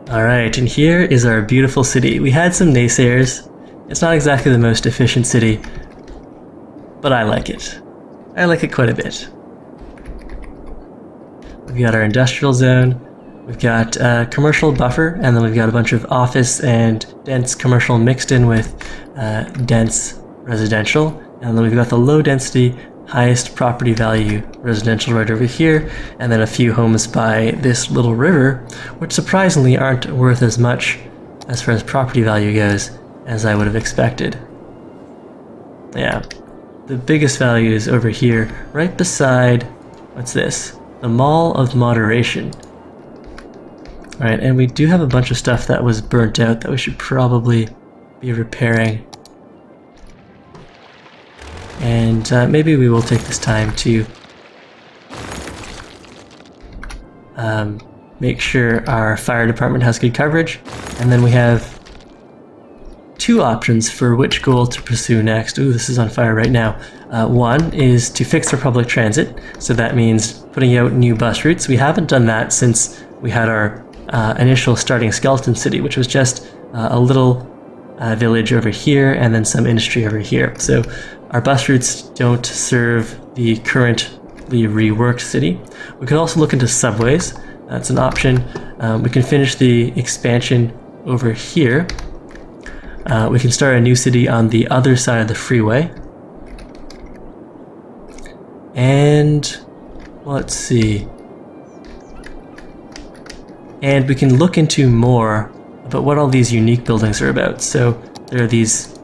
Alright, and here is our beautiful city. We had some naysayers. It's not exactly the most efficient city, but I like it. I like it quite a bit. We've got our industrial zone, we've got a commercial buffer, and then we've got a bunch of office and dense commercial mixed in with dense residential. And then we've got the low density, highest property value residential right over here, and then a few homes by this little river, which surprisingly aren't worth as much as far as property value goes as I would have expected. Yeah, the biggest value is over here, right beside, what's this? The Mall of Moderation. Alright, and we do have a bunch of stuff that was burnt out that we should probably be repairing. And maybe we will take this time to make sure our fire department has good coverage. And then we have two options for which goal to pursue next. Ooh, this is on fire right now. One is to fix our public transit. So that means putting out new bus routes. We haven't done that since we had our initial starting skeleton city, which was just a little village over here and then some industry over here. So our bus routes don't serve the currently reworked city. We could also look into subways. That's an option. We can finish the expansion over here. We can start a new city on the other side of the freeway. And let's see. And we can look into more about what all these unique buildings are about. So there are these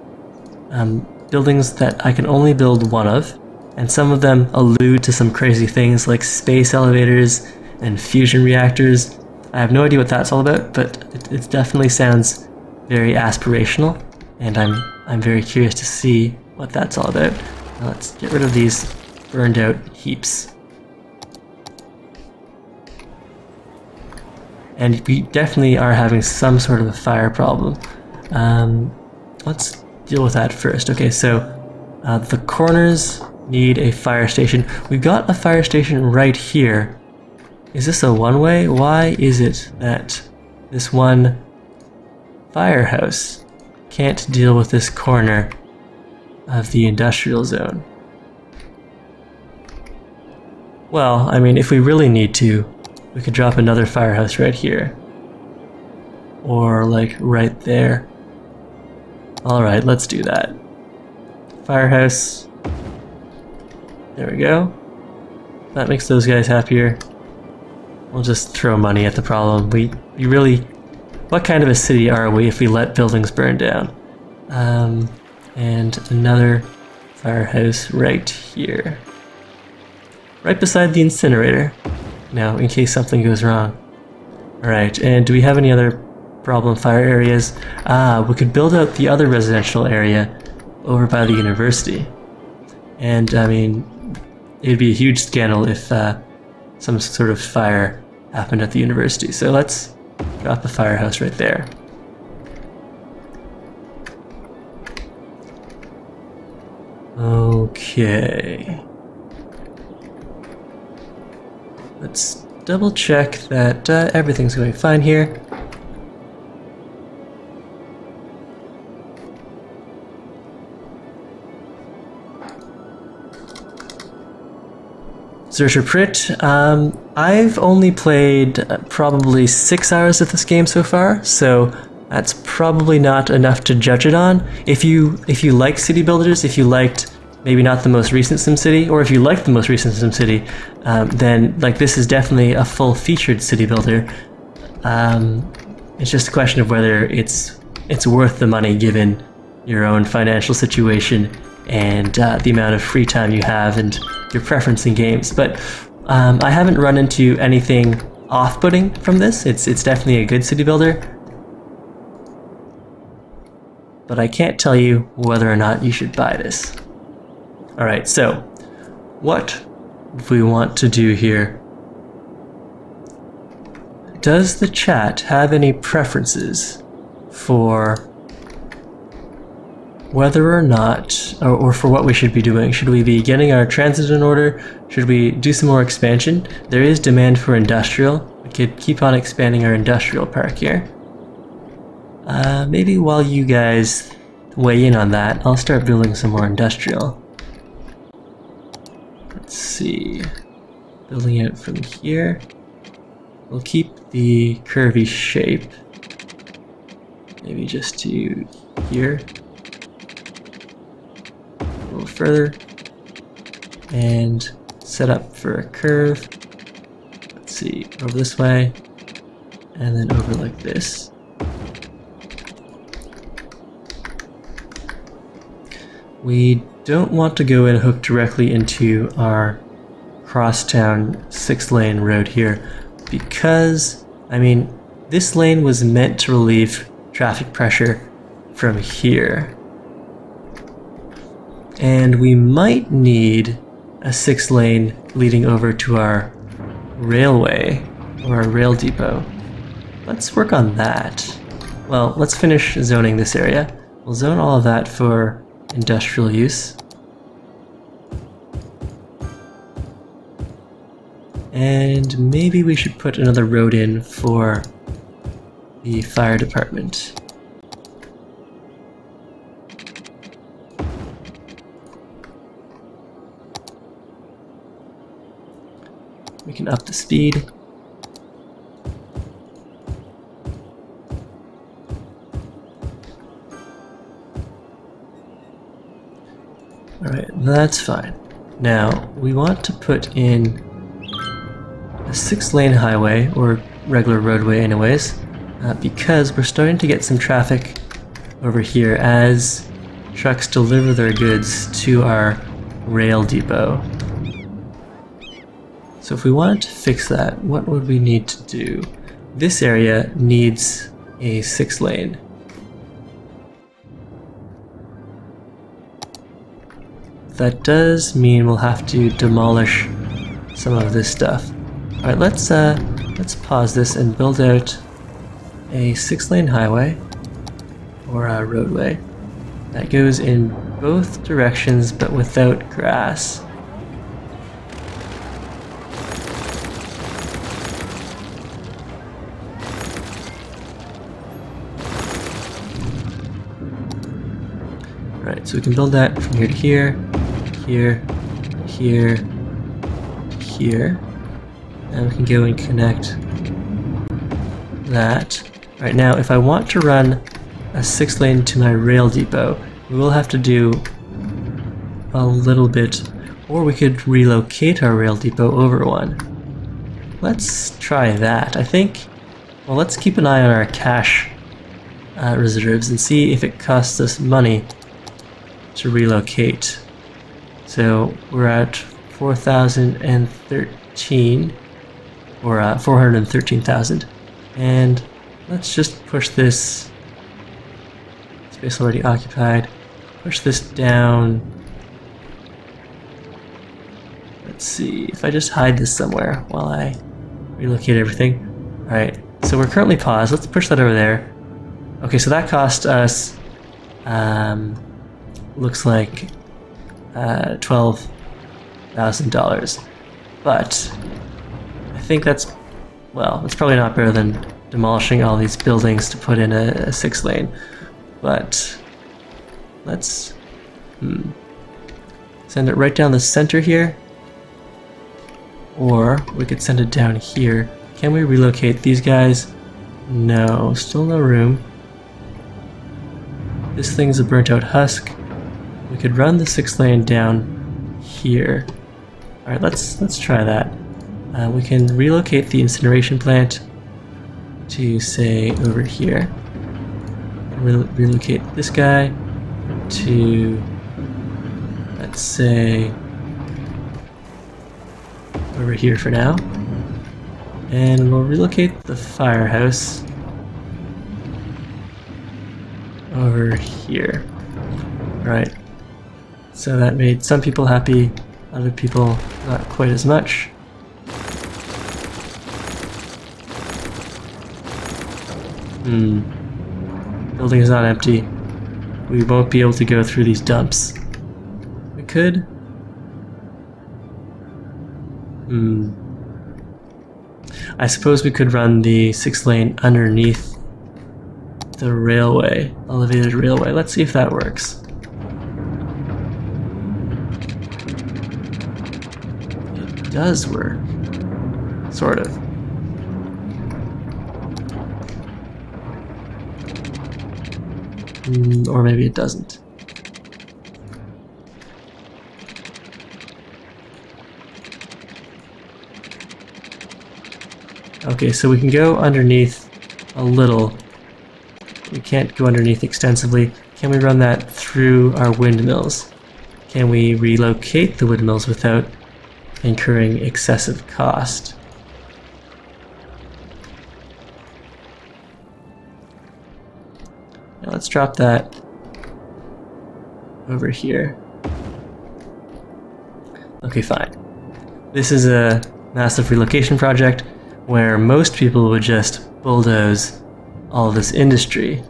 buildings that I can only build one of, and some of them allude to some crazy things like space elevators and fusion reactors. I have no idea what that's all about, but it definitely sounds very aspirational, and I'm very curious to see what that's all about. Now let's get rid of these burned out heaps. And we definitely are having some sort of a fire problem. Let's deal with that first. Okay, so the corners need a fire station. We've got a fire station right here. Is this a one-way? Why is it that this one firehouse can't deal with this corner of the industrial zone? Well, I mean, if we really need to, we could drop another firehouse right here. Or like right there. Alright, let's do that. Firehouse. There we go. That makes those guys happier. We'll just throw money at the problem. We really... What kind of a city are we if we let buildings burn down? And another firehouse right here. Right beside the incinerator. Now, in case something goes wrong. Alright, and do we have any other problem fire areas? We could build out the other residential area over by the university. And, I mean, it'd be a huge scandal if some sort of fire happened at the university. So let's drop a firehouse right there. Okay. Let's double check that everything's going fine here. Searcher Prit, I've only played probably 6 hours of this game so far, so that's probably not enough to judge it on. If you like city builders, if you liked maybe not the most recent SimCity, or if you liked the most recent SimCity, then like this is definitely a full-featured city builder. It's just a question of whether it's worth the money given your own financial situation and the amount of free time you have and your preference in games. But I haven't run into anything off-putting from this. It's definitely a good city builder. But I can't tell you whether or not you should buy this. Alright, so what we want to do here. Does the chat have any preferences for whether or not, or for what we should be doing? Should we be getting our transit in order? Should we do some more expansion? There is demand for industrial. We could keep on expanding our industrial park here. Maybe while you guys weigh in on that, I'll start building some more industrial. Let's see. Building it from here. We'll keep the curvy shape. Maybe just to here. A little further. And set up for a curve. Let's see, over this way. And then over like this. We don't want to go and hook directly into our crosstown 6-lane road here because, I mean, this lane was meant to relieve traffic pressure from here. And we might need a 6-lane leading over to our railway or our rail depot. Let's work on that. Well, let's finish zoning this area. We'll zone all of that for industrial use. And maybe we should put another road in for the fire department. We can up the speed. Alright, that's fine. Now, we want to put in a 6-lane highway, or regular roadway anyways, because we're starting to get some traffic over here as trucks deliver their goods to our rail depot. So if we wanted to fix that, what would we need to do? This area needs a 6-lane. That does mean we'll have to demolish some of this stuff. Alright, let's pause this and build out a 6-lane highway, or a roadway, that goes in both directions but without grass. Right, so we can build that from here to here, here, here, here, and we can go and connect that. Right now, if I want to run a 6-lane to my rail depot, we will have to do a little bit, or we could relocate our rail depot over one. Let's try that. I think, well, let's keep an eye on our cash reserves and see if it costs us money to relocate. So we're at 4,013, or 413,000, and let's just push this, space already occupied, push this down. Let's see, if I just hide this somewhere while I relocate everything. Alright, so we're currently paused, let's push that over there. Okay, so that cost us, looks like $12,000, but I think that's, well, it's probably not better than demolishing all these buildings to put in a 6-lane, but let's send it right down the center here, or we could send it down here. Can we relocate these guys? No, still no room. This thing's a burnt out husk. We could run the 6-lane down here. Alright, let's try that. We can relocate the incineration plant to, say, over here. Relocate this guy to, let's say, over here for now. And we'll relocate the firehouse over here. Alright. So that made some people happy, other people not quite as much. Building is not empty. We won't be able to go through these dumps. We could. I suppose we could run the 6-lane underneath the railway, elevated railway. Let's see if that works. It does work. Sort of. Or maybe it doesn't. Okay, so we can go underneath a little. We can't go underneath extensively. Can we run that through our windmills? Can we relocate the windmills without incurring excessive cost? Now let's drop that over here. Okay, fine. This is a massive relocation project where most people would just bulldoze all of this industry.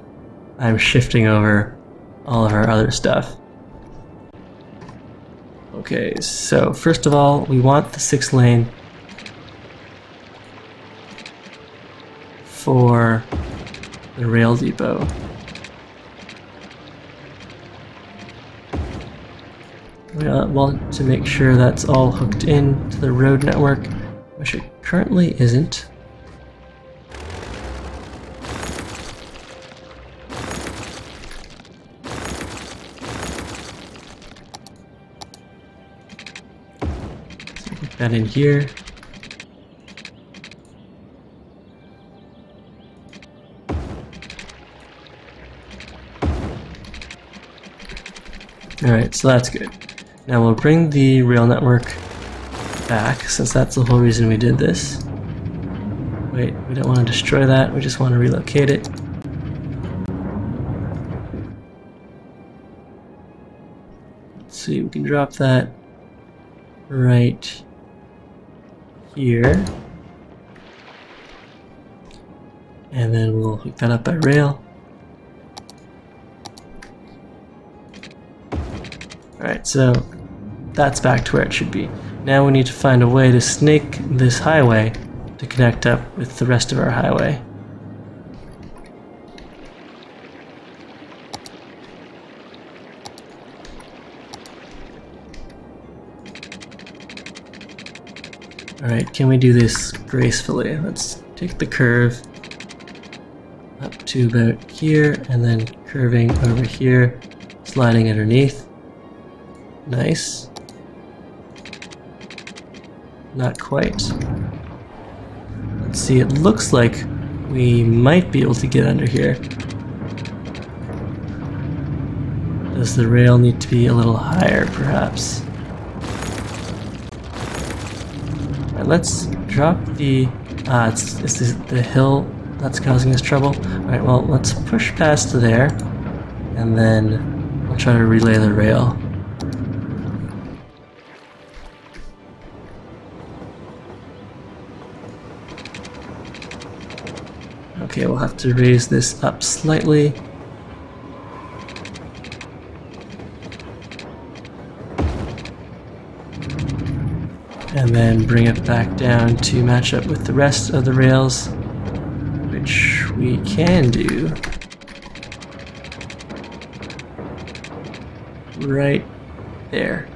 I'm shifting over all of our other stuff. Okay, so first of all, we want the 6-lane for the rail depot. We want to make sure that's all hooked in to the road network, which it currently isn't. So put that in here. Alright, so that's good. Now we'll bring the rail network back, since that's the whole reason we did this. Wait, we don't want to destroy that, we just want to relocate it. Let's see, we can drop that right here. And then we'll hook that up by rail. Alright, so that's back to where it should be. Now we need to find a way to snake this highway to connect up with the rest of our highway. Alright, can we do this gracefully? Let's take the curve up to about here and then curving over here, sliding underneath. Nice. Not quite. Let's see, it looks like we might be able to get under here. Does the rail need to be a little higher, perhaps? Alright, let's drop the... it's the hill that's causing us trouble. Alright, well, let's push past there, and then we'll try to relay the rail. Okay, we'll have to raise this up slightly. And then bring it back down to match up with the rest of the rails, which we can do. Right there.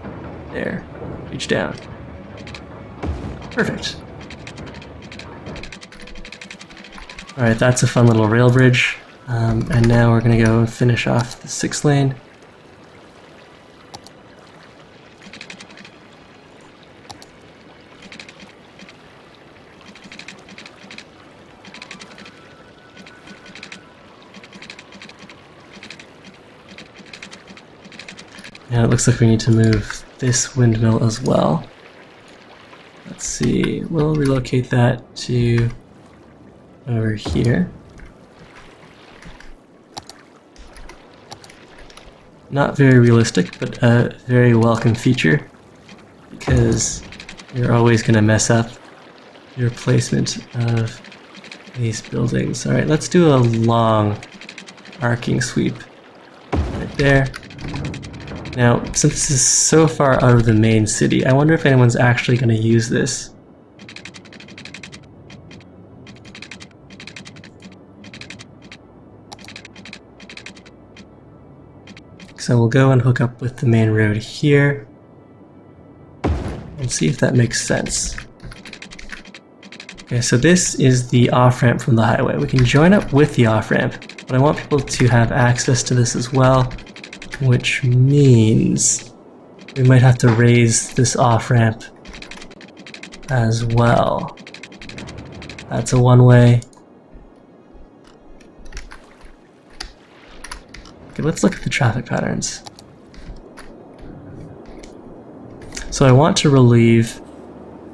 There. Reach down. Perfect. Alright, that's a fun little rail bridge. And now we're going to go and finish off the 6-lane. And it looks like we need to move this windmill as well. Let's see, we'll relocate that to over here. Not very realistic, but a very welcome feature, because you're always going to mess up your placement of these buildings. Alright, let's do a long arcing sweep right there. Now, since this is so far out of the main city, I wonder if anyone's actually going to use this. So we'll go and hook up with the main road here and see if that makes sense. Okay, so this is the off-ramp from the highway. We can join up with the off-ramp, but I want people to have access to this as well, which means we might have to raise this off-ramp as well. That's a one-way. Okay, let's look at the traffic patterns. So I want to relieve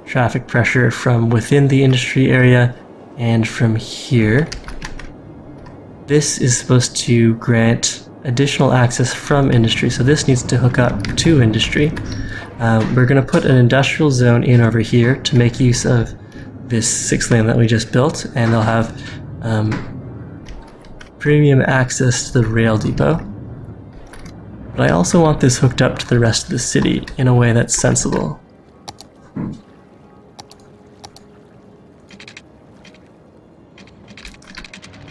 traffic pressure from within the industry area and from here. This is supposed to grant additional access from industry, so this needs to hook up to industry. We're going to put an industrial zone in over here to make use of this 6th lane that we just built, and they'll have premium access to the rail depot. But I also want this hooked up to the rest of the city in a way that's sensible.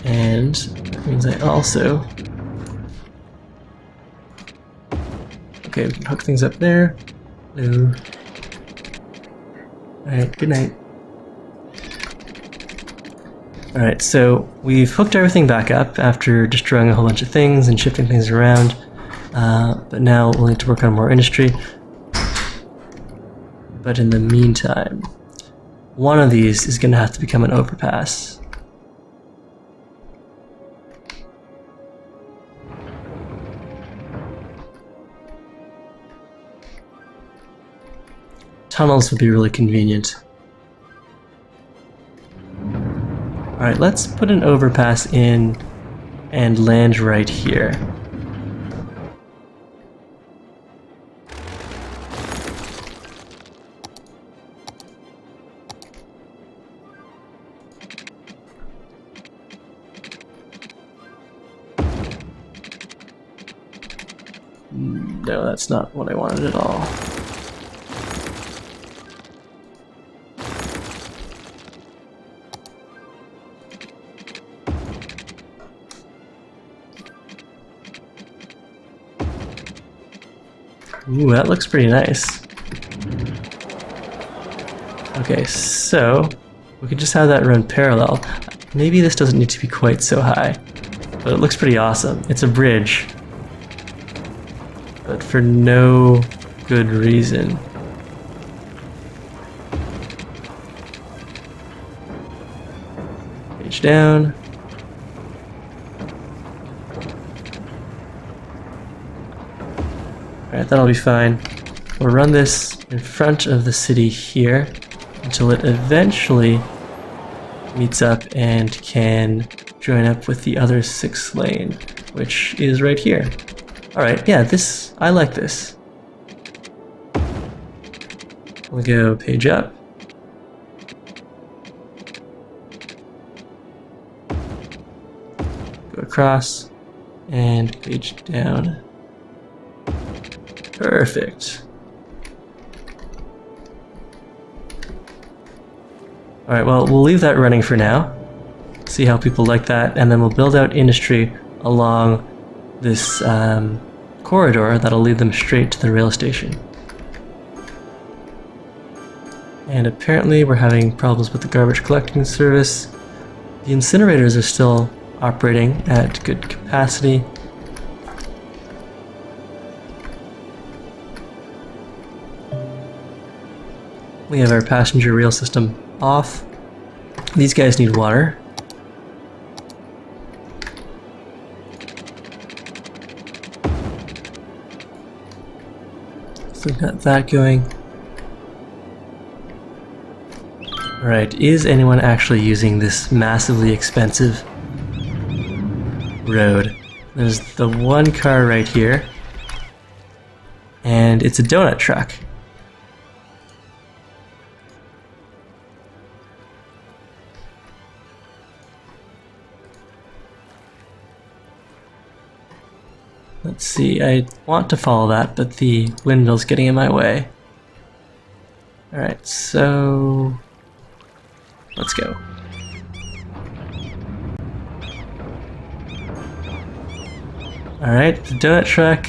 And that means I also... Okay, we can hook things up there. Hello. Alright, good night. Alright, so we've hooked everything back up after destroying a whole bunch of things and shifting things around. But now we'll need to work on more industry. But in the meantime, one of these is going to have to become an overpass. Tunnels would be really convenient. Alright, let's put an overpass in and land right here. No, that's not what I wanted at all. Ooh, that looks pretty nice. Okay, so we could just have that run parallel. Maybe this doesn't need to be quite so high, but it looks pretty awesome. It's a bridge, but for no good reason. Page down. Alright, that'll be fine. We'll run this in front of the city here until it eventually meets up and can join up with the other 6th lane, which is right here. Alright, yeah, I like this. We'll go page up. Go across and page down. Perfect. Alright, well, we'll leave that running for now. See how people like that, and then we'll build out industry along this corridor that'll lead them straight to the rail station. And apparently we're having problems with the garbage collecting service. The incinerators are still operating at good capacity. We have our passenger rail system off. These guys need water. So we've got that going. Alright, is anyone actually using this massively expensive road? There's the one car right here, and it's a donut truck. Let's see, I want to follow that, but the windmill's getting in my way. Alright, so let's go. Alright, the donut truck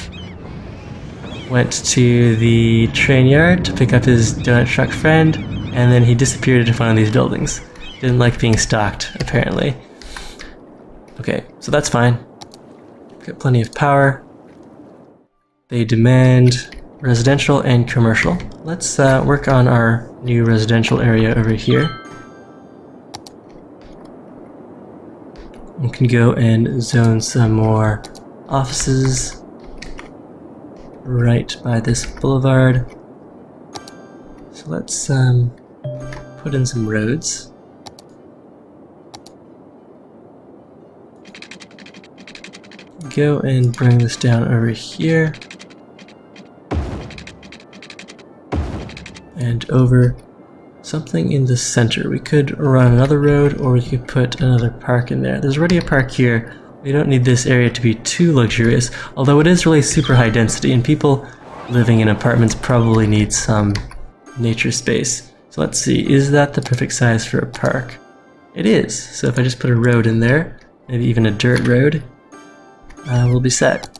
went to the train yard to pick up his donut truck friend, and then he disappeared into one of these buildings. Didn't like being stalked, apparently. Okay, so that's fine. Got plenty of power. They demand residential and commercial. Let's work on our new residential area over here. We can go and zone some more offices right by this boulevard. So let's put in some roads. Go and bring this down over here. And over something in the center. We could run another road, or we could put another park in there. There's already a park here. We don't need this area to be too luxurious, although it is really super high density, and people living in apartments probably need some nature space. So let's see, is that the perfect size for a park? It is. So if I just put a road in there, maybe even a dirt road, we'll be set.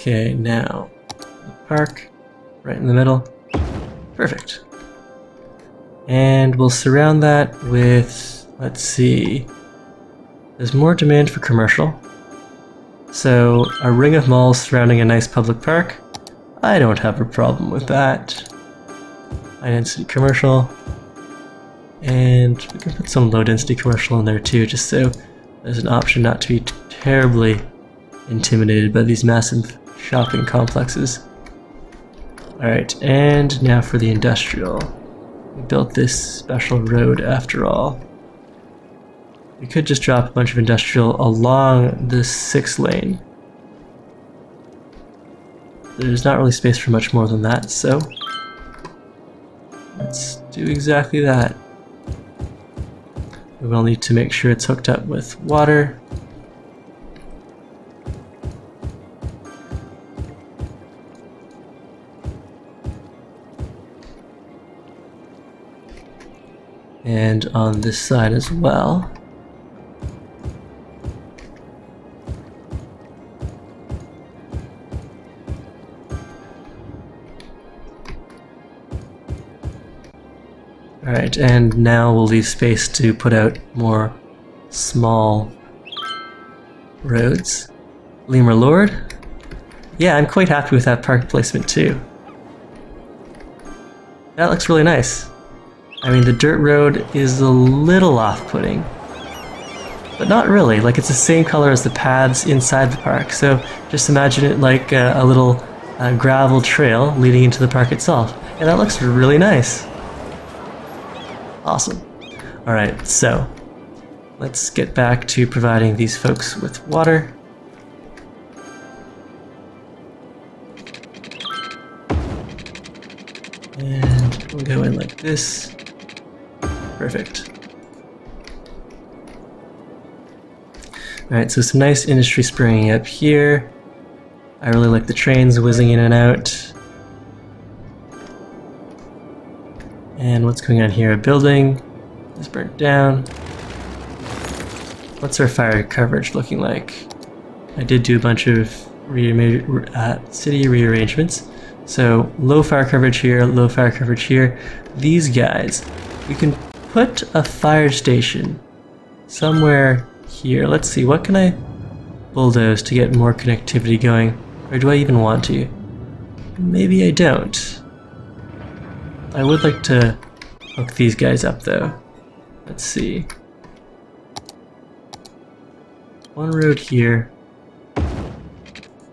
Okay, now the park right in the middle. Perfect. And we'll surround that with, let's see, there's more demand for commercial. So a ring of malls surrounding a nice public park, I don't have a problem with that. High density commercial. And we can put some low density commercial in there too, just so there's an option not to be terribly intimidated by these massive shopping complexes. Alright, and now for the industrial. We built this special road after all. We could just drop a bunch of industrial along this 6 lane. There's not really space for much more than that, so let's do exactly that. We will need to make sure it's hooked up with water. And on this side as well. Alright, and now we'll leave space to put out more small roads. Lemur Lord? Yeah, I'm quite happy with that park placement too. That looks really nice. I mean, the dirt road is a little off-putting, but not really. Like, it's the same color as the paths inside the park, so just imagine it like a little gravel trail leading into the park itself. And that looks really nice. Awesome. Alright, so let's get back to providing these folks with water. And we'll go in like this. Perfect. Alright, so some nice industry springing up here. I really like the trains whizzing in and out. And what's going on here? A building is burnt down. What's our fire coverage looking like? I did do a bunch of city rearrangements. So low fire coverage here, low fire coverage here. These guys, we can put a fire station somewhere here. Let's see, what can I bulldoze to get more connectivity going? Or do I even want to? Maybe I don't. I would like to hook these guys up though. Let's see. One road here.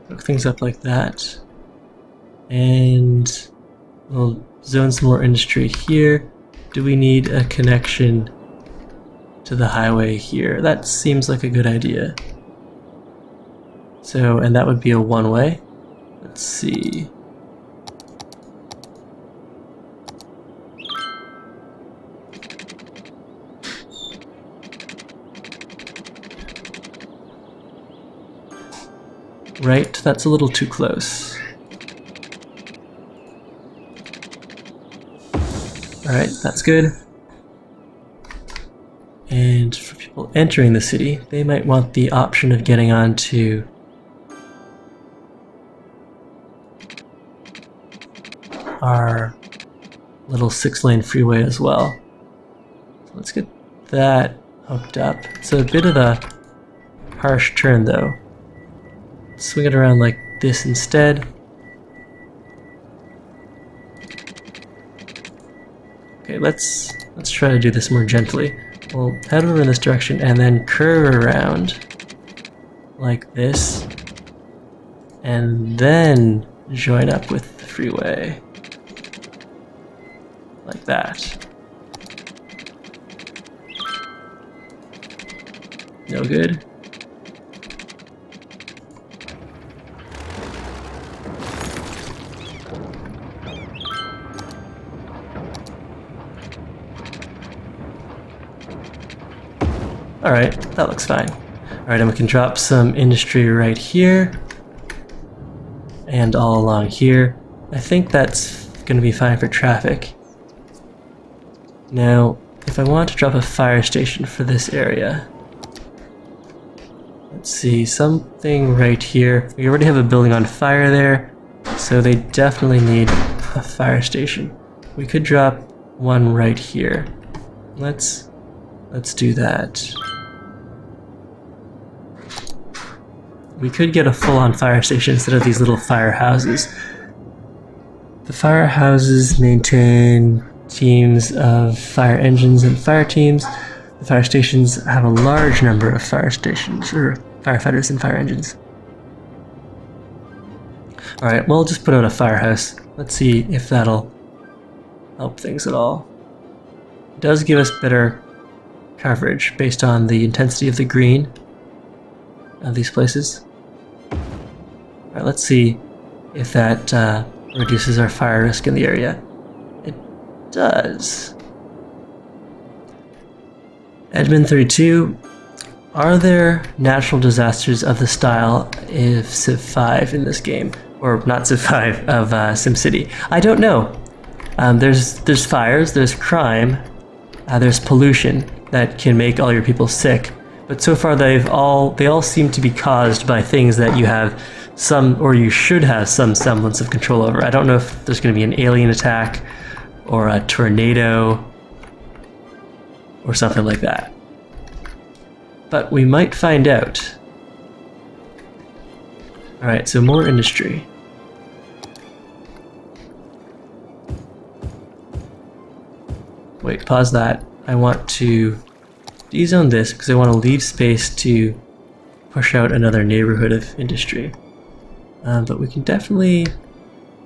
Hook things up like that. And we'll zone some more industry here. Do we need a connection to the highway here? That seems like a good idea. So, and that would be a one-way. Let's see. Right, that's a little too close. Alright, that's good. And for people entering the city, they might want the option of getting onto our little 6-lane freeway as well. So let's get that hooked up. It's a bit of a harsh turn though. Swing it around like this instead. Okay, let's try to do this more gently. We'll head over in this direction and then curve around like this, and then join up with the freeway like that. No good. Alright, that looks fine. Alright, and we can drop some industry right here and all along here. I think that's going to be fine for traffic. Now, if I want to drop a fire station for this area, let's see, something right here. We already have a building on fire there, so they definitely need a fire station. We could drop one right here. Let's do that. We could get a full-on fire station instead of these little firehouses. The firehouses maintain teams of fire engines and fire teams. The fire stations have a large number of fire stations, or firefighters and fire engines. Alright, we'll just put out a firehouse. Let's see if that'll help things at all. It does give us better coverage based on the intensity of the green of these places. Alright, let's see if that reduces our fire risk in the area. It does. Edmund 32, are there natural disasters of the style of Civ 5 in this game? Or not Civ 5, of SimCity? I don't know. There's fires, there's crime, there's pollution that can make all your people sick. But so far they all seem to be caused by things that you have some, or you should have some semblance of control over. I don't know if there's going to be an alien attack or a tornado or something like that. But we might find out. Alright, so more industry. Wait, pause that. I want to dezone this because I want to leave space to push out another neighborhood of industry. But we can definitely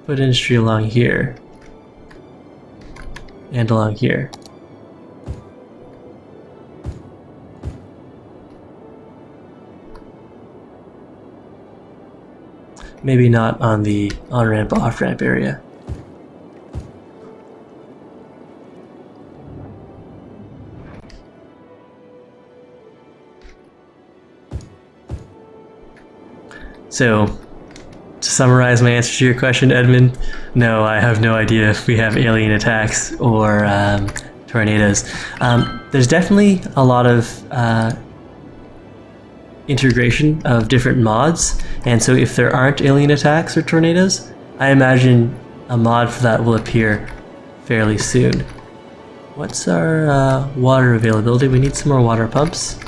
put industry along here and along here. Maybe not on the on-ramp, off-ramp area. So, to summarize my answer to your question, Edmund, no, I have no idea if we have alien attacks or tornadoes. There's definitely a lot of integration of different mods, and so if there aren't alien attacks or tornadoes, I imagine a mod for that will appear fairly soon. What's our water availability? We need some more water pumps.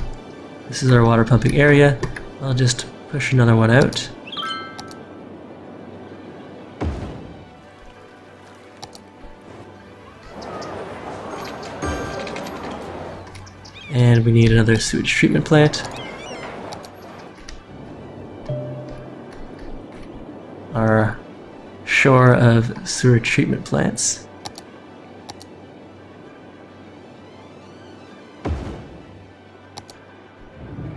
This is our water pumping area. I'll just push another one out. And we need another sewage treatment plant. Our shore of sewer treatment plants.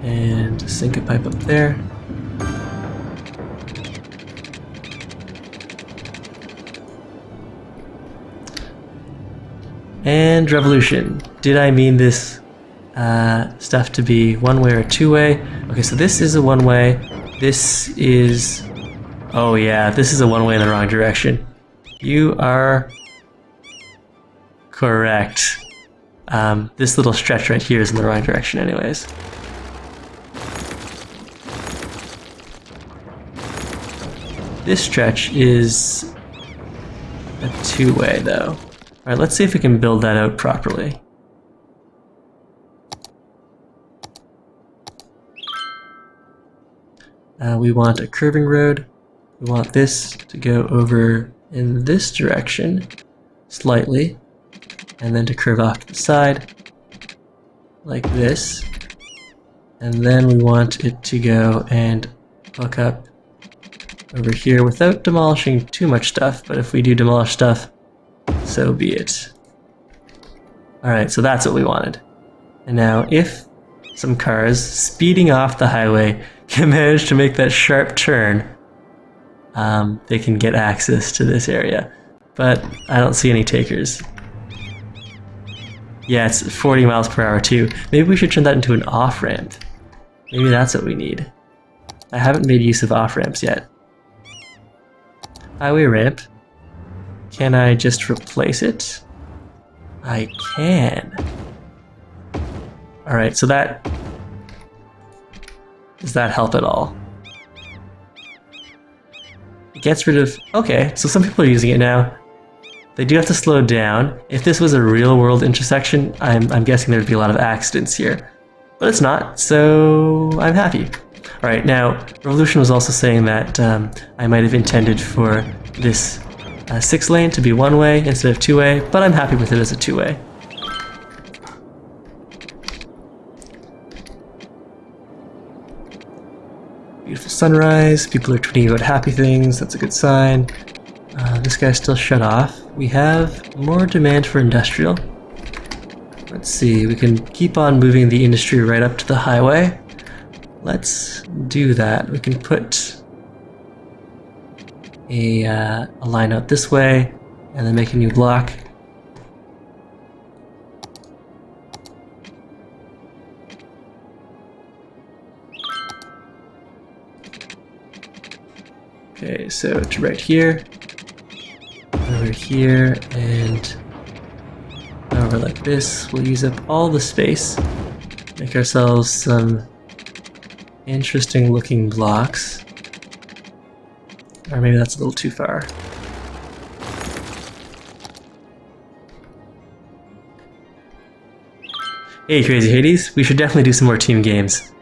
And sink a pipe up there. And revolution. Did I mean this stuff to be one-way or two-way? Okay, so this is a one-way. This is... oh yeah, this is a one-way in the wrong direction. You are correct. This little stretch right here is in the wrong direction anyways. This stretch is a two-way though. Alright, let's see if we can build that out properly. We want a curving road. We want this to go over in this direction slightly, and then to curve off to the side like this. And then we want it to go and hook up over here without demolishing too much stuff, but if we do demolish stuff, so be it. Alright, so that's what we wanted. And now if some cars speeding off the highway can manage to make that sharp turn, they can get access to this area. But I don't see any takers. Yeah, it's 40 miles per hour too. Maybe we should turn that into an off-ramp. Maybe that's what we need. I haven't made use of off-ramps yet. Highway ramp. Can I just replace it? I can. Alright, so that... Does that help at all? It gets rid of... Okay, so some people are using it now. They do have to slow down. If this was a real-world intersection, I'm guessing there'd be a lot of accidents here. But it's not, so I'm happy. Alright, now, Revolution was also saying that I might have intended for this 6-lane to be one-way instead of two-way, but I'm happy with it as a two-way. Beautiful sunrise, people are tweeting about happy things, that's a good sign. This guy's still shut off. We have more demand for industrial. Let's see, we can keep on moving the industry right up to the highway. Let's do that. We can put a line out this way and then make a new block. Okay, so to right here, over here, and over like this. We'll use up all the space, make ourselves some interesting looking blocks. Or maybe that's a little too far. Hey Crazy Hades, we should definitely do some more team games.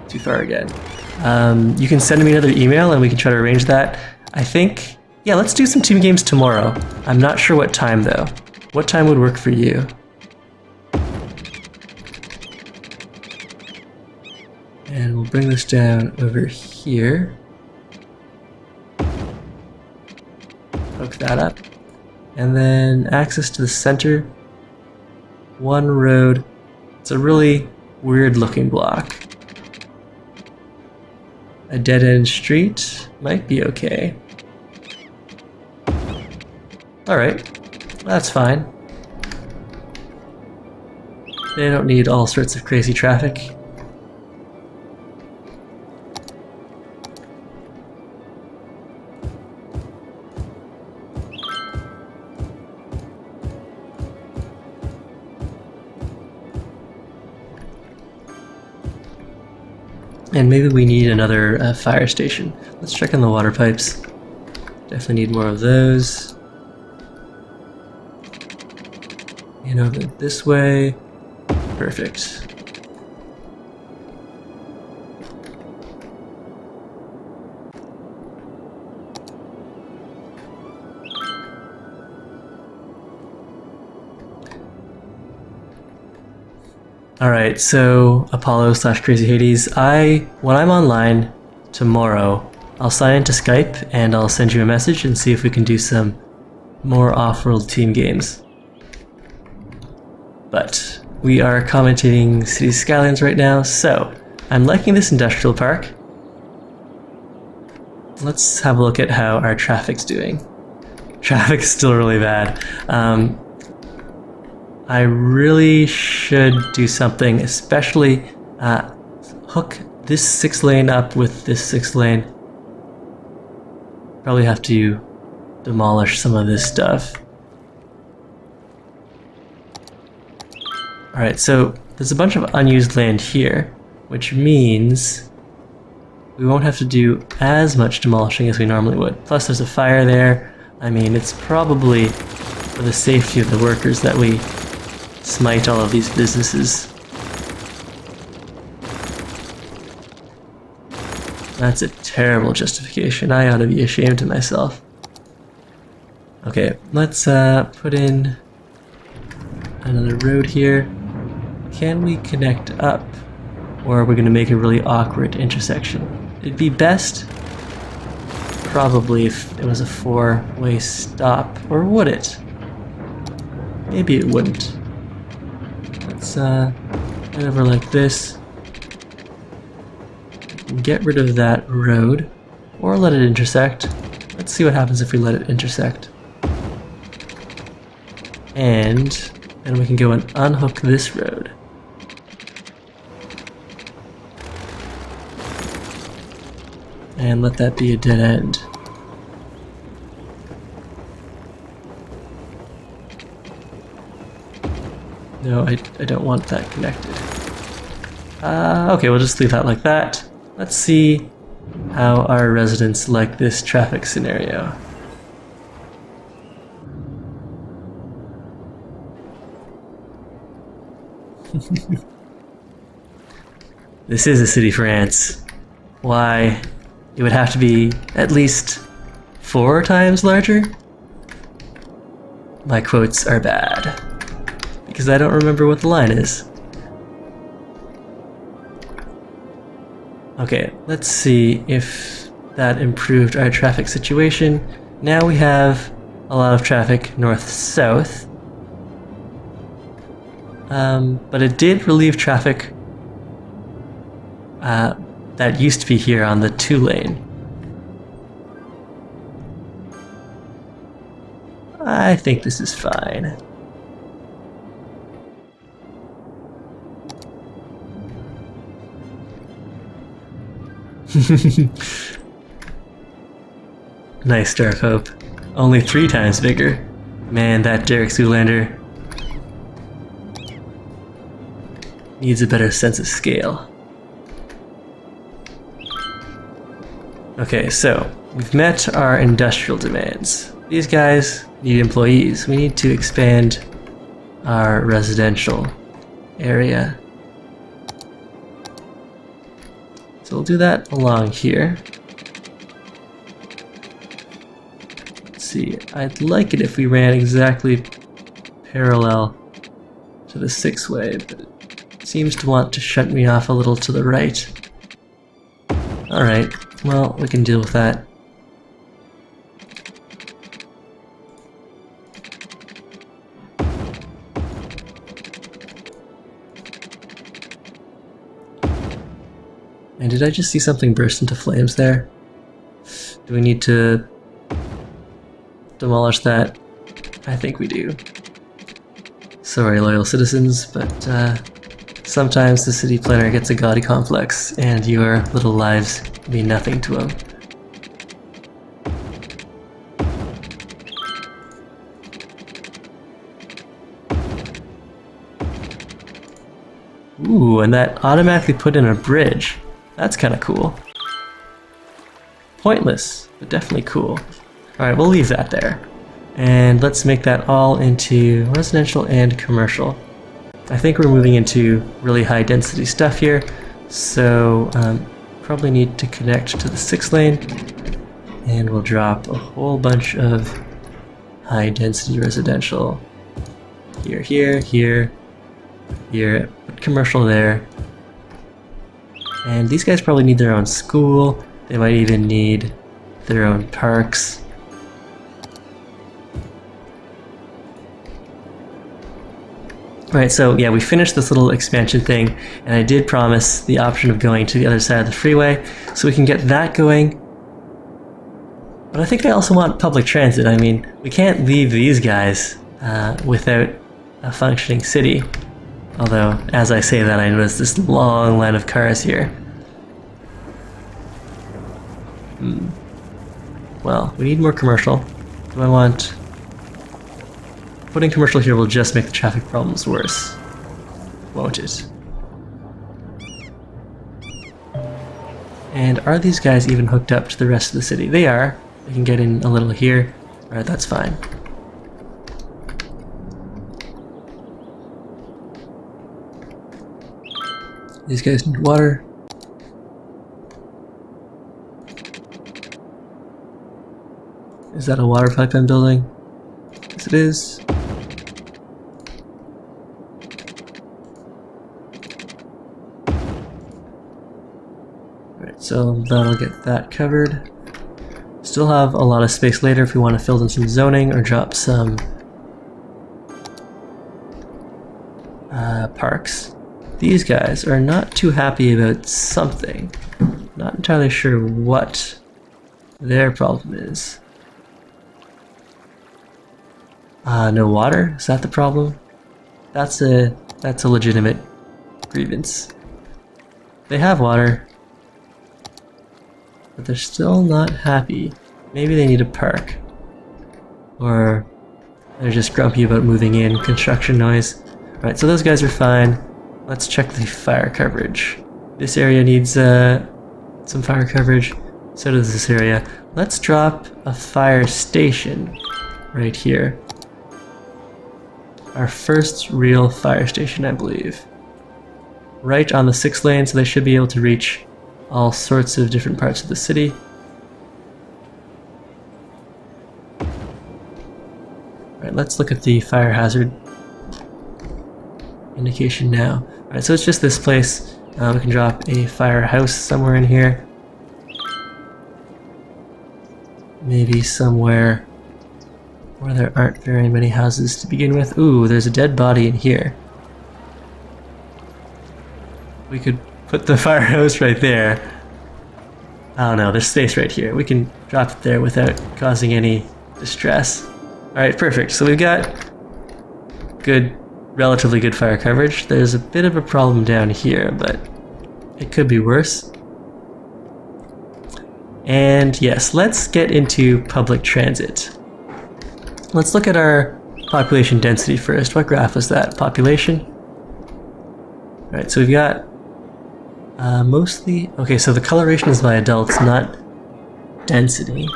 Too far again. You can send me another email and we can try to arrange that. I think, yeah, let's do some team games tomorrow. I'm not sure what time though. What time would work for you? And we'll bring this down over here. Hook that up. And then access to the center. One road. It's a really weird looking block. A dead-end street might be okay. Alright, that's fine. They don't need all sorts of crazy traffic. And maybe we need another fire station. Let's check on the water pipes. Definitely need more of those. And over this way. Perfect. Alright, so Apollo / Crazy Hades, when I'm online tomorrow, I'll sign into Skype and I'll send you a message and see if we can do some more off-world team games. But we are commentating City Skylines right now, so I'm liking this industrial park. Let's have a look at how our traffic's doing. Traffic's still really bad. I really should do something, especially hook this 6 lane up with this 6 lane. Probably have to demolish some of this stuff. Alright, so there's a bunch of unused land here, which means we won't have to do as much demolishing as we normally would. Plus there's a fire there. I mean, it's probably for the safety of the workers that we smite all of these businesses. That's a terrible justification. I ought to be ashamed of myself. Okay, let's put in another road here. Can we connect up? Or are we going to make a really awkward intersection? It'd be best, probably, if it was a 4-way stop. Or would it? Maybe it wouldn't. Let's head over like this. Get rid of that road. Or let it intersect. Let's see what happens if we let it intersect. And then we can go and unhook this road. And let that be a dead end. No, I don't want that connected. Okay, we'll just leave that like that. Let's see how our residents like this traffic scenario. This is a city for ants. Why? It would have to be at least 4 times larger? My quotes are bad, because I don't remember what the line is. Okay, let's see if that improved our traffic situation. Now we have a lot of traffic north-south. But it did relieve traffic that used to be here on the 2-lane. I think this is fine. Nice, Dark Hope. Only 3 times bigger. Man, that Derek Zoolander needs a better sense of scale. Okay, so we've met our industrial demands. These guys need employees. We need to expand our residential area. So we'll do that along here. Let's see, I'd like it if we ran exactly parallel to the 6-way, but it seems to want to shut me off a little to the right. Alright, well, we can deal with that. And did I just see something burst into flames there? Do we need to demolish that? I think we do. Sorry, loyal citizens, but sometimes the city planner gets a gaudy complex, and your little lives mean nothing to him. Ooh, and that automatically put in a bridge. That's kind of cool. Pointless, but definitely cool. Alright, we'll leave that there. And let's make that all into residential and commercial. I think we're moving into really high density stuff here, so probably need to connect to the 6-lane, and we'll drop a whole bunch of high density residential here, here, here, here, put commercial there. And these guys probably need their own school. They might even need their own parks. Alright, so yeah, we finished this little expansion thing, and I did promise the option of going to the other side of the freeway, so we can get that going. But I think I also want public transit. I mean, we can't leave these guys without a functioning city. Although, as I say that, I notice this long line of cars here. Well, we need more commercial. Do I want... Putting commercial here will just make the traffic problems worse, won't it? And are these guys even hooked up to the rest of the city? They are. They can get in a little here. Alright, that's fine. These guys need water. Is that a water pipe I'm building? Yes, it is. Alright, so that'll get that covered. Still have a lot of space later if we want to fill in some zoning or drop some parks. These guys are not too happy about something. Not entirely sure what their problem is. No water? Is that the problem? That's a legitimate grievance. They have water, but they're still not happy. Maybe they need a park. Or they're just grumpy about moving in, construction noise. Alright, so those guys are fine. Let's check the fire coverage. This area needs some fire coverage. So does this area. Let's drop a fire station right here. Our first real fire station, I believe. Right on the 6th lane, so they should be able to reach all sorts of different parts of the city. Alright, let's look at the fire hazard indication now. Alright, so it's just this place. We can drop a firehouse somewhere in here. Maybe somewhere where there aren't very many houses to begin with. Ooh, there's a dead body in here. We could put the firehouse right there. I don't know, there's space right here. We can drop it there without causing any distress. Alright, perfect. So we've got relatively good fire coverage. There's a bit of a problem down here, but it could be worse. And yes, let's get into public transit. Let's look at our population density first. What graph was that? Population? Alright, so we've got mostly... Okay, so the coloration is by adults, not density.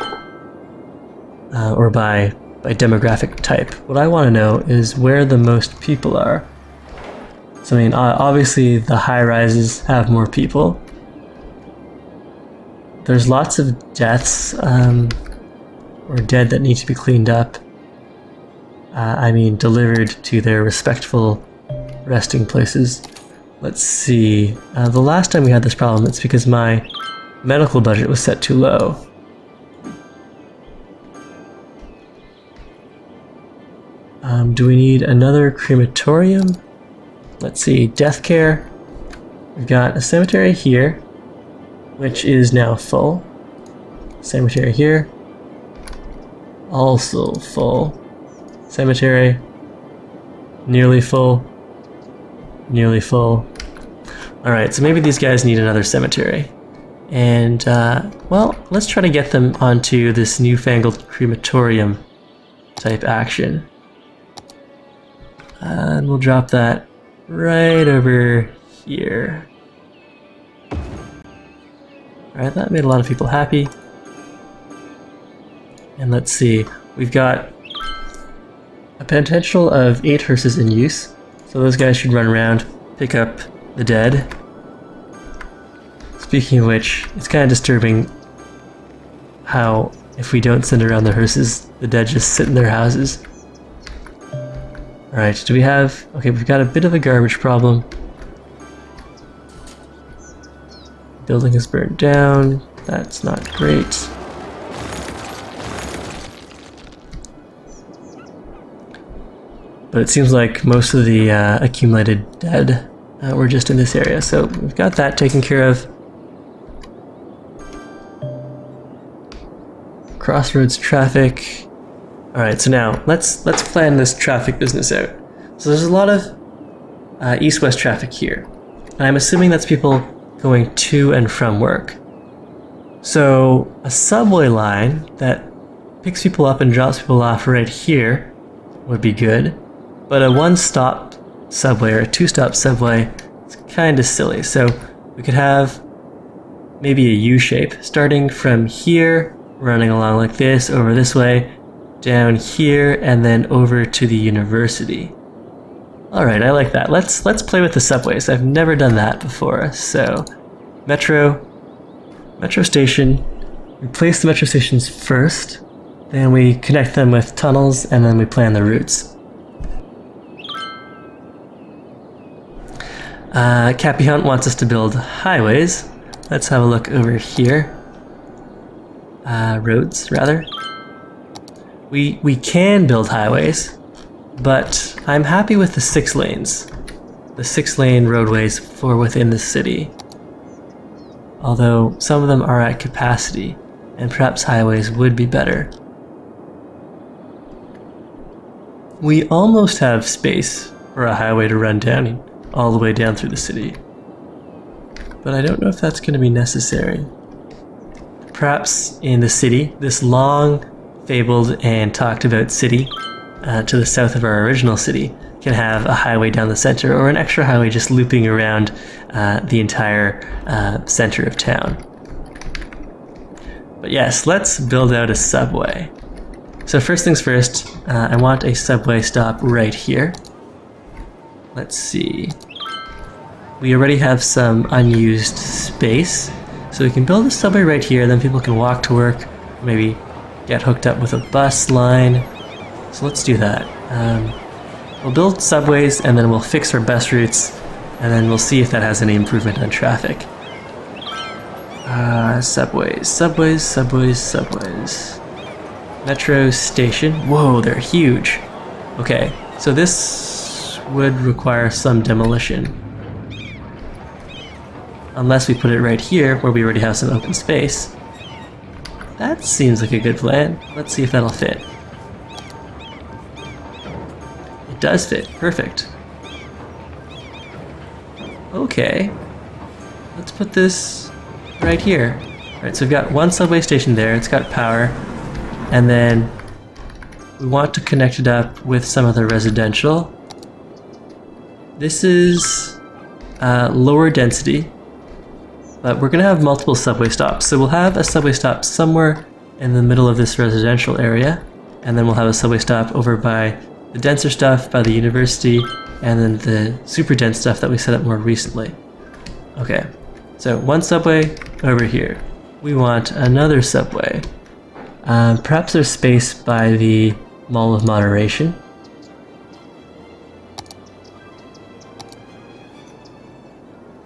Or by demographic type. What I want to know is where the most people are. So I mean, obviously the high-rises have more people. There's lots of deaths, or dead that need to be cleaned up. I mean, delivered to their respectful resting places. Let's see. The last time we had this problem, it's because my medical budget was set too low. Do we need another crematorium? Let's see. Death care. We've got a cemetery here, which is now full. Cemetery here. Also full. Cemetery. Nearly full. Nearly full. Alright, so maybe these guys need another cemetery. And, well, let's try to get them onto this newfangled crematorium type action. And we'll drop that right over here. Alright, that made a lot of people happy. And let's see, we've got a potential of 8 hearses in use. So those guys should run around, pick up the dead. Speaking of which, it's kind of disturbing how if we don't send around the hearses, the dead just sit in their houses. Alright, do we have... Okay, we've got a bit of a garbage problem. Building is burned down. That's not great. But it seems like most of the accumulated dead were just in this area, so we've got that taken care of. Crossroads traffic. Alright, so now let's plan this traffic business out. So there's a lot of east-west traffic here. And I'm assuming that's people going to and from work. So a subway line that picks people up and drops people off right here would be good. But a one-stop subway or a two-stop subway is kind of silly. So we could have maybe a U-shape starting from here, running along like this, over this way, down here, and then over to the university. Alright, I like that. Let's play with the subways. I've never done that before. So, metro station. We place the metro stations first, then we connect them with tunnels, and then we plan the routes. Cappy Hunt wants us to build highways. Let's have a look over here. Roads, rather. We can build highways, but I'm happy with the 6 lanes. The 6-lane roadways for within the city. Although some of them are at capacity, and perhaps highways would be better. We almost have space for a highway to run down all the way down through the city. But I don't know if that's going to be necessary. Perhaps in the city, this long, fabled and talked about city to the south of our original city can have a highway down the center or an extra highway just looping around the entire center of town. But yes, let's build out a subway. So first things first, I want a subway stop right here. Let's see. We already have some unused space, so we can build a subway right here, then people can walk to work, maybe get hooked up with a bus line. So let's do that. We'll build subways and then we'll fix our bus routes, and then we'll see if that has any improvement on traffic. Subways. Metro station. Whoa, they're huge. Okay, so this would require some demolition. Unless we put it right here where we already have some open space. That seems like a good plan. Let's see if that'll fit. It does fit. Perfect. Okay. Let's put this right here. Alright, so we've got one subway station there. It's got power. And then we want to connect it up with some of the residential. This is lower density, but we're going to have multiple subway stops. So we'll have a subway stop somewhere in the middle of this residential area, and then we'll have a subway stop over by the denser stuff, by the university, and then the super dense stuff that we set up more recently. Okay, so one subway over here. We want another subway. Perhaps there's space by the Mall of Moderation.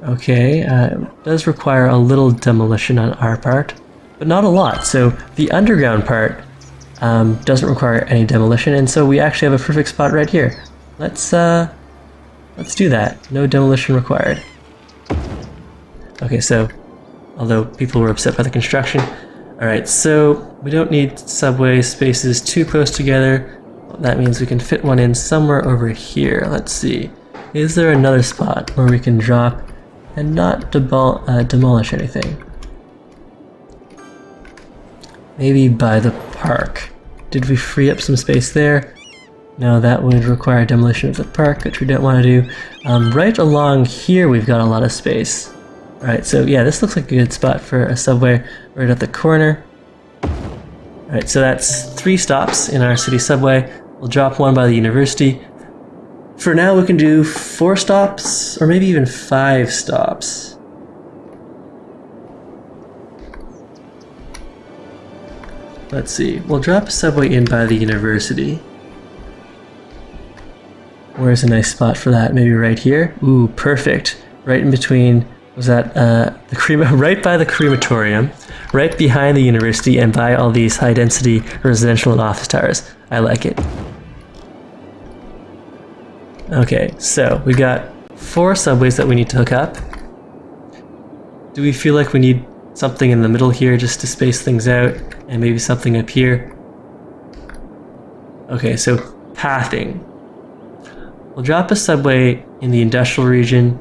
Okay, it does require a little demolition on our part, but not a lot. So the underground part doesn't require any demolition, and so we actually have a perfect spot right here. Let's do that. No demolition required. Okay, so although people were upset by the construction. Alright, so we don't need subway spaces too close together. That means we can fit one in somewhere over here. Let's see. Is there another spot where we can drop and not demolish anything? Maybe by the park. Did we free up some space there? No, that would require demolition of the park, which we don't want to do. Right along here we've got a lot of space. Alright, so yeah, this looks like a good spot for a subway right at the corner. Alright, so that's 3 stops in our city subway. We'll drop one by the university. For now, we can do 4 stops, or maybe even 5 stops. Let's see, we'll drop a subway in by the university. Where's a nice spot for that? Maybe right here? Ooh, perfect. Right in between, was that right by the crematorium, right behind the university, and by all these high-density residential and office towers. I like it. Okay, so we've got 4 subways that we need to hook up. Do we feel like we need something in the middle here just to space things out, and maybe something up here? Okay, so pathing. We'll drop a subway in the industrial region.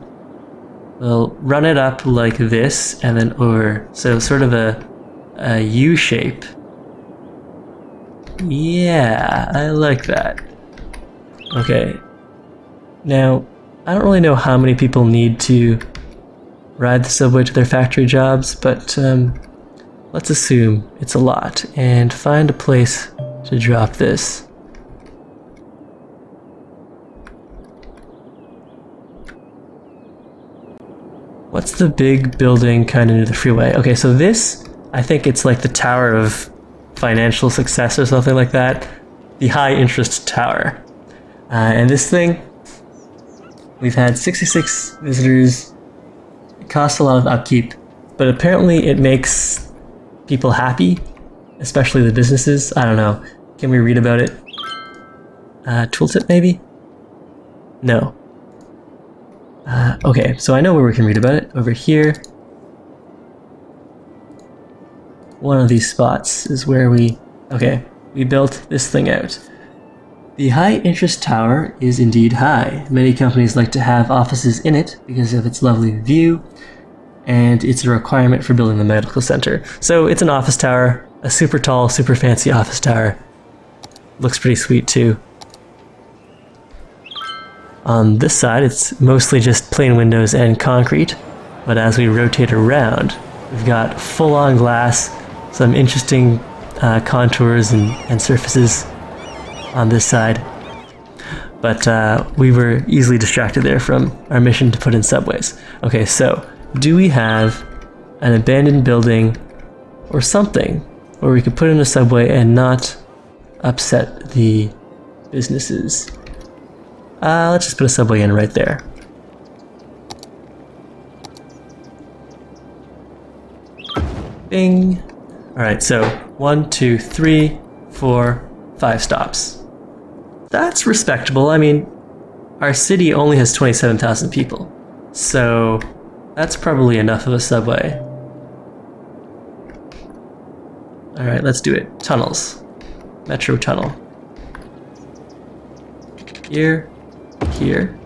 We'll run it up like this, and then over. So sort of a A U shape. Yeah, I like that. Okay. Now, I don't really know how many people need to ride the subway to their factory jobs, but let's assume it's a lot and find a place to drop this. What's the big building kind of near the freeway? Okay, so this, I think it's like the Tower of Financial Success or something like that. The High Interest Tower. And this thing, we've had 66 visitors. It costs a lot of upkeep, but apparently it makes people happy, especially the businesses. I don't know. Can we read about it? Tooltip maybe? No. Okay, so I know where we can read about it. Over here. One of these spots is where we built this thing out. The high interest tower is indeed high. Many companies like to have offices in it because of its lovely view, and it's a requirement for building the medical center. So it's an office tower, a super tall, super fancy office tower. Looks pretty sweet too. On this side, it's mostly just plain windows and concrete, but as we rotate around, we've got full-on glass, some interesting contours and surfaces on this side. But we were easily distracted there from our mission to put in subways. Okay, so do we have an abandoned building or something where we could put in a subway and not upset the businesses? Let's just put a subway in right there. Bing. Alright, so 1, 2, 3, 4, 5 stops. That's respectable. I mean, our city only has 27,000 people, so that's probably enough of a subway. Alright, let's do it. Tunnels. Metro tunnel. Here. Here.